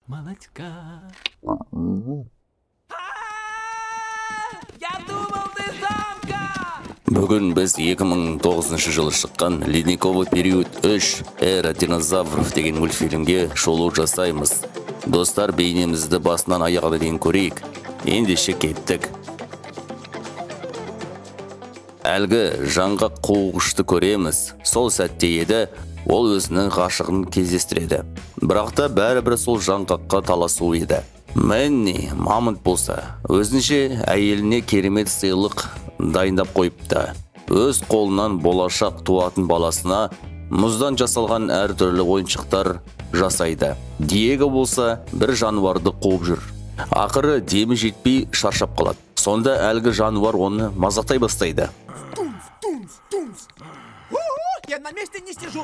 Молодька. Я думал, ты самка! Бүгін біз 2009 жылы шыққан «Ледниковый период 3. Эра динозавров» деген мультфильмге шолу жасаймыз. Достар, бейнемізді басынан аяғына дейін көрейік. Ендеше кеттік. Әлгі жаңғақ қуғышты көреміз. Сол сәтте еді, ол өзінің ғашығын кездестіреді. Бірақ та бәрібір сол жаңғаққа таласу еді. Мэнни мамонт болса, өзінше әйеліне керемет сыйлық дайындап қойыпты. Өз қолынан болашақ туатын баласына мұздан жасалған әртүрлі ойыншықтар жасайды. Диего болса, бір жануарды қуып жүр. Ақыры демі жетпей шаршап қалады. Сонда әлгі жануар оны мазақтай бастайды. Я на месте не сижу.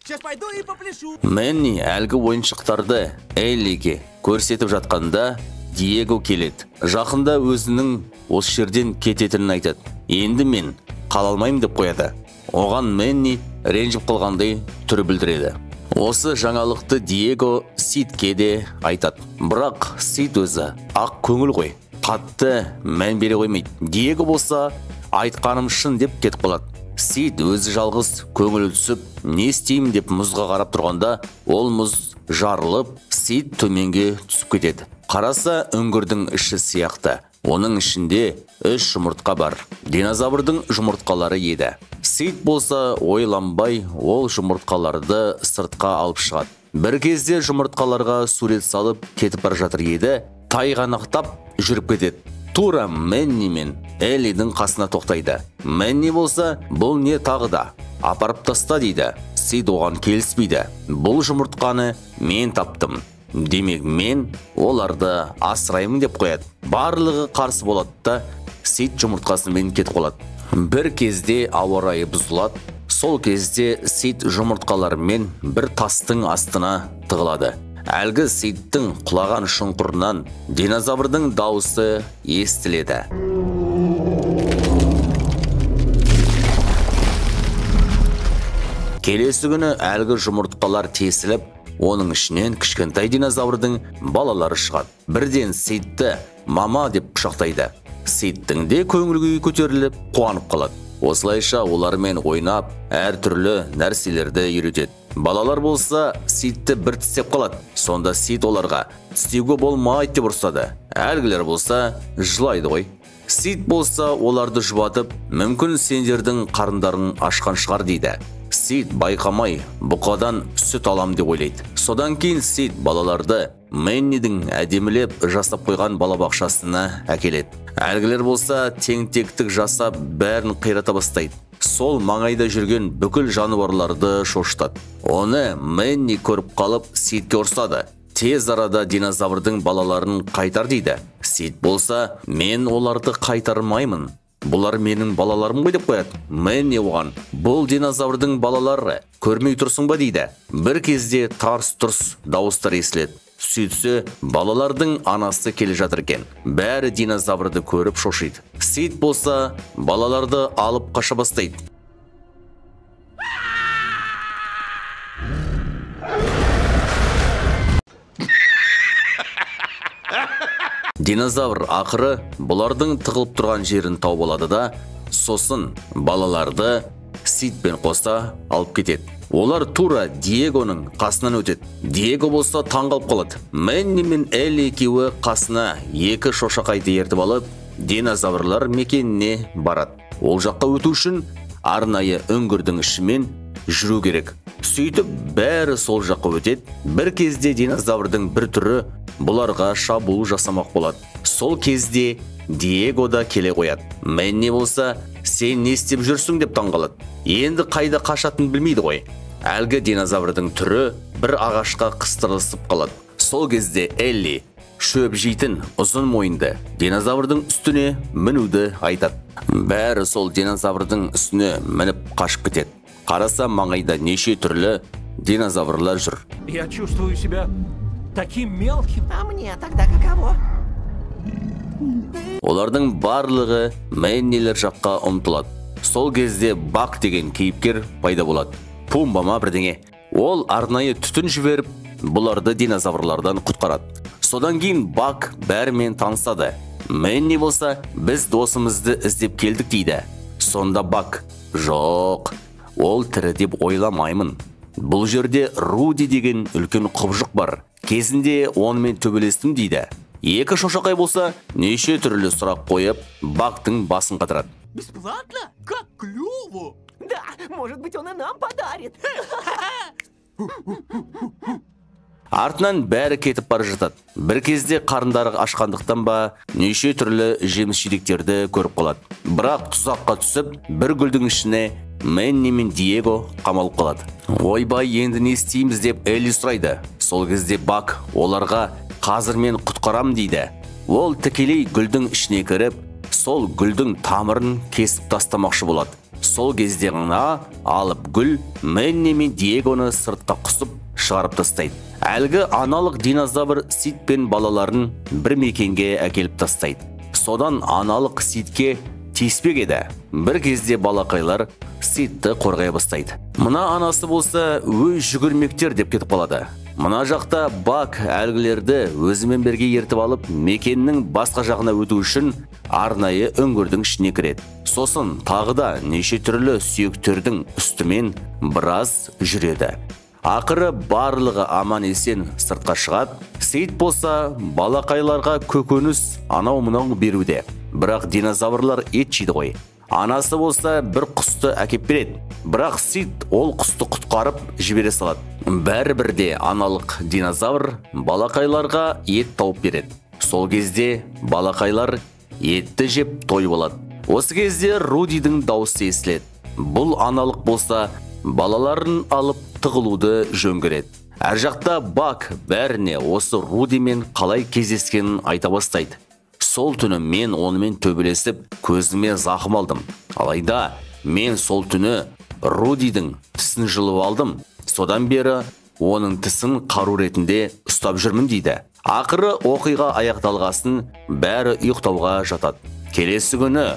Сейчас пойду и попляшу. Мэнни әлгі ойыншықтарды Эллиге көрсетіп жатқанда Диего келеді. Жақында өзінің осы жерден кететінін айтады. Енді мен қала алмаймын деп қояды. Оған Мэнни ренжіп қалғандай түр білдіреді. Осы жаңалықты Диего Сидке де айтады. Бірақ Сид өзі ақ көңіл ғой. Қатты мән бере қоймайды. Диего болса, айтқаным шын деп кетіп қалады. Сид өзі жалғыз көңілі түсіп, не істеймін деп мұзға қарап тұрғанда, ол мұз жарылып, Сид төменге түсіп кетеді. Қараса, үңгірдің іші сияқты. Оның ішінде 3 жұмыртқа бар. Динозаврдың жұмыртқалары еді. Сид болса, ойланбай, ол жұмыртқаларды сыртқа алып шығады. Бір кезде жұмыртқаларға сурет салып кетіп бара жатыр еді, тайғанақтап жүріп кетеді. Тура Мэнни мен Эллидің қасына тоқтайды. Мэнни болса, бұл не тағы да? Апарып таста дейді. Сид оған келіспейді. Бұл жұмыртқаны мен таптым. Демек мен оларды асыраймын деп қояды. Барлығы қарсы болады да, Сид жұмыртқасымен кетіп қалады. Бір кезде ауа райы бұзылады. Сол кезде Сид жұмыртқаларымен бір тастың астына тығылады. Әлгі Сидтің құлаған шұңқырынан динозаврдың дауысы естіледі. Келесі күні әлгі жұмыртқалар тесіліп, оның ішінен кішкентай динозаврдың балалары шығады. Бірден Сидті мама деп құшақтайды. Сидтің де көңіл-күйі көтеріліп, қуанып қалады. Осылайша олармен ойнап, әртүрлі нәрселерді үйретеді. Балалар болса, Сидті бір тістеп қалады. Сонда Сид оларға тістеуге болмайды деп ұрсады. Әлгілер болса, жылайды ғой. Сид болса, оларды жұбатып, мүмкін сендердің қарындарың ашқан шығар дейді. Сид байқамай, бұқадан сүт алам деп ойлайды. Содан кейін Сид балаларды Мэннидің әдемілеп жасап қойған балабақшасына әкеледі. Әлгілер болса, тең-тектік жасап, бәрін қирата бастайды. Сол маңайда жүрген бүкіл жануарларды шошытады. Оны Мэнни көріп қалып, Сидке ұрсады. Тез арада динозаврдың балаларын қайтар дейді. Сид болса, мен оларды қайтармаймын. Бұлар менің балаларым ғой деп қояды. Мэнни оған, бұл динозаврдың балалары, көрмей тұрсың ба дейді. Бір кезде тарс-тұрс дауыстар естіледі. Сөйтсе, балалардың анасы келе жатыр екен. Бәрі динозаврды көріп шошиды. Сид болса, балаларды алып қаша бастайды. Динозавр ақыры бұлардың тығылып тұрған жерін тауып алады да, сосын балаларды Сидпен қоса алып кетеді. Олар тура Диегоның қасынан өтеді. Диего болса таңғалып қалады. Мэнни мен Элли екеуі қасына 2 шошақайды ертіп алып, динозаврлар мекеніне барады. Ол жаққа өту үшін арнайы үңгірдің ішімен жүру керек. Сөйтіп бәрі сол жаққа өтеді. Бір кезде динозаврдың бір түрі бұларға шабуыл жасамақ болады. Сол кезде Диего да келе қояды. Мэнни болса, сен не істеп жүрсің деп таңғалады. Енді қайда қашатын білмейді ғой. Әлгі динозаврдың түрі бір ағашқа қыстырылысып қалады. Сол кезде Элли шөп жейтін ұзын мойынды динозаврдың үстіне мінуді айтады. Бәрі сол динозаврдың үстіне мініп қашып кетеді. Қараса, маңайда неше түрлі динозаврлар жүр. Я чувствую себя таким мелким. А мне тогда каково? Олардың барлығы Мэннилер жаққа ұмтылады. Сол кезде Бак деген кейіпкер пайда болады. Пумба ма бірдеңе. Ол арнайы түтін жіберіп, бұларды динозаврлардан құтқарады. Содан кейін Бак бәрімен танысады. Мэнни болса, біз досымызды іздеп келдік дейді. Сонда Бак: жоқ, ол тірі деп ойламаймын. Бұл жерде Руди деген үлкен құбыжық бар. Кезінде онымен төбелестім дейді. Екі шошақай болса, неше түрлі сұрақ қойып, Бактың басын қатырады. Бесплатно? Как клево! Да, может быть, он и нам подарит. Артынан бәрі кетіп бара жатады. Бір кезде қарындары ашқандықтан ба, неше түрлі жеміс-жидектерді көріп қалады. Бірақ тұзаққа түсіп, бір гүлдің ішіне Мэнни мен Диего қамалып қалады. Ойбай, енді не істейміз деп Элли сұрайды. Сол кезде Бак оларға: қазір мен құтқарам дейді. Ол тікелей гүлдің ішіне кіріп, сол гүлдің тамырын кесіп тастамақшы болады. Сол кезде ғана алып гүл Мэнни мен Диегоны сыртқа құсып шығарып тастайды. Әлгі аналық динозавр Сид пен балаларын бір мекенге әкеліп тастайды. Содан аналық Сидке тиіспек еді. Бір кезде балақайлар Сидті қорғай бастайды. Мына анасы болса, өй жүгірмектер деп кетіп қалады. Мына жақта Бак әлгілерді өзімен бірге ертіп алып, мекеннің басқа жағына өту үшін арнайы үңгірдің ішіне кіреді. Сосын тағы да неше түрлі сүйектердің үстімен біраз жүреді. Ақыры барлығы аман есен сыртқа шығады. Сид болса, балақайларға көкөніс анау-мынау беруде. Бірақ динозаврлар ет жейді ғой. Анасы болса, бір құсты әкеп береді. Бірақ Сид ол құсты құтқарып жібере салады. Бәрібірде аналық динозавр балақайларға ет тауып береді. Сол кезде балақайлар етті жеп той болады. Осы кезде Рудидің дауысы естіледі. Бұл аналық болса, балаларын алып тығылуды жөн көреді. Әр жақта Бак бәріне осы Рудимен қалай кездескенін айта бастайды. Сол түні мен онымен төбелесіп, көзіме зақым алдым. Алайда мен сол түні Рудидің тісін жұлып алдым. Содан бері оның тісін қару ретінде ұстап жүрмін дейді. Ақыры оқиға аяқталғасын бәрі ұйықтауға жатады. Келесі күні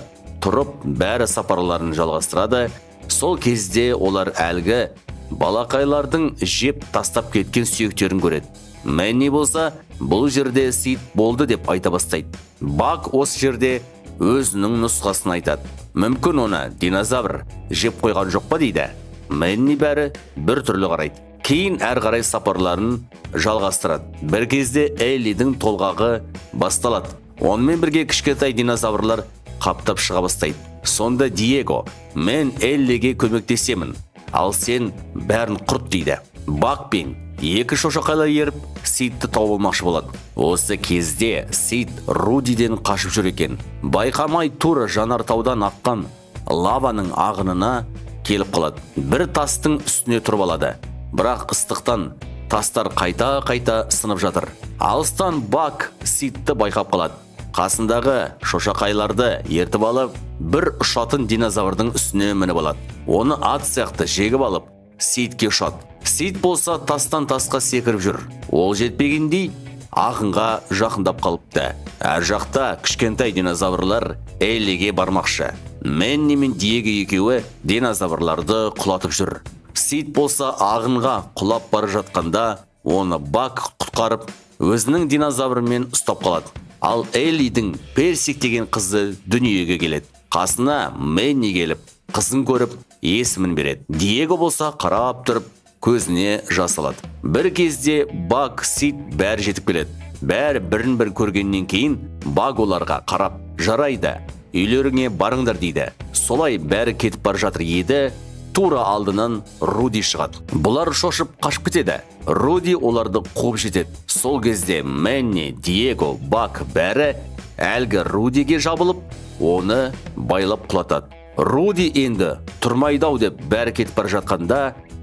тұрып бәрі сапарларын жалғастырады. Сол кезде олар әлгі балақайлардың жеп тастап кеткен сүйектерін көреді. Мэнни болса, бұл жерде Сид болды деп айта бастайды. Бак осы жерде өзінің нұсқасын айтады. Мүмкін оны динозавр жеп қойған жоқ па дейді. Мэнни бәрі бір түрлі қарайды. Кейін әр қарай сапарларын жалғастырады. Бір кезде Эллидің толғағы басталады. Онымен бірге кішкентай динозаврлар қаптап шыға бастайды. Сонда Диего: мен Эллиге көмектесемін, ал сен бәрін құрт дейді. Бак пен екі шошақайлар еріп Сидті тауып алмақшы болады. Осы кезде Сид Рудиден қашып жүр екен. Байқамай тура жанартаудан аққан лаваның ағынына келіп қалады. Бір тастың үстіне тұрып алады. Бірақ ыстықтан тастар қайта сынып жатыр. Алыстан Бак Сидті байқап қалады. Қасындағы шошақайларды ертіп алып, бір ұшатын динозаврдың үстіне мініп алады. Оны ат сияқты жегіп алып, Сидке ұшады. Сид болса тастан тасқа секіріп жүр. Ол жетпегендей ағынға жақындап қалыпты. Әр жақта кішкентай динозаврлар Эллиге бармақшы. Мэнни мен Диего екеуі динозаврларды құлатып жүр. Сид болса ағынға құлап бара жатқанда оны Бак құтқарып, өзінің динозаврымен ұстап қалады. Ал Эллидің Персик деген қызы дүниеге келеді. Қасына Мэнни келіп, қызын көріп, есімін береді. Диего болса қарап тұрып, көзіне жас алады. Бір кезде Бак, Сид бәрі жетіп келеді. Бәрі бірін-бір көргеннен кейін Бак оларға қарап: жарайды, үйлеріңе барыңдар дейді. Солай бәрі кетіп бар жатыр еді. Тура алдынан Руди шығады. Бұлар шошып қашып кетеді. Руди оларды қуып жетеді. Сол кезде Мэнни, Диего, Бак бәрі әлгі Рудиге жабылып, оны байлап құлатады. Руди енді тұрмайдау деп бәрі кетіп бар жатқанда,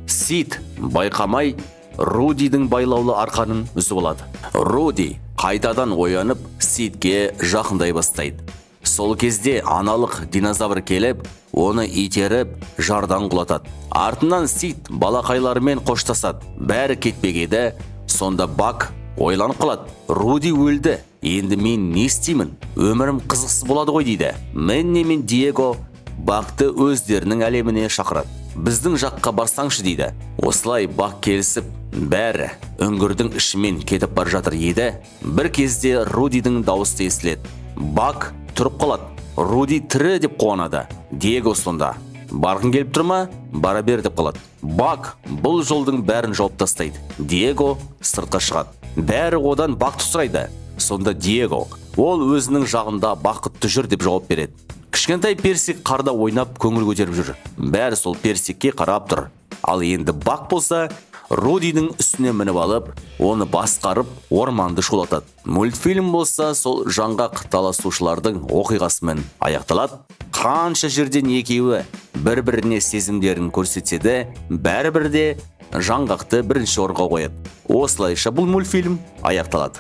Сид байқамай Рудидің байлаулы арқанын үзіп алады. Руди қайтадан оянып Сидке жақындай бастайды. Сол кезде аналық динозавр келіп, оны итеріп, жардан құлатады. Артынан Сид балақайларымен қоштасады. Бәрі кетпек еді. Сонда Бак ойланып қалады. Руди өлді. Енді мен не істеймін? Өмірім қызықсыз болады ғой дейді. Мэнни мен Диего Бакты өздерінің әлеміне шақырады. Біздің жаққа барсаңшы дейді. Осылай Бак келісіп, Бәрі үңгірдің ішімен кетіп бара жатыр еді. Бір кезде Рудидің дауысы естіледі. Бак тұрып қалады. Руди тірі деп қуанады. Диего сонда: барғың келіп тұр ма? Бара бер деп қалады. Бак бұл жолдың бәрін жауып тастайды. Диего сыртқа шығады. Бәрі одан Бакты сұрайды. Сонда Диего: ол өзінің жағында бақытты жүр деп жауап береді. Кішкентай персик қарда ойнап көңіл көтеріп жүр. Бәрі сол персикке қарап тұр. Ал енді Бак болса Рудидің үстіне мініп алып, оны басқарып, орманды шулатады. Мультфильм болса сол жаңғақ таласушылардың оқиғасымен аяқталады. Қанша жерден екеуі бір-біріне сезімдерін көрсетсе де, бәрібір де жаңғақты бірінші орынға қояды. Осылайша бұл мультфильм аяқталады.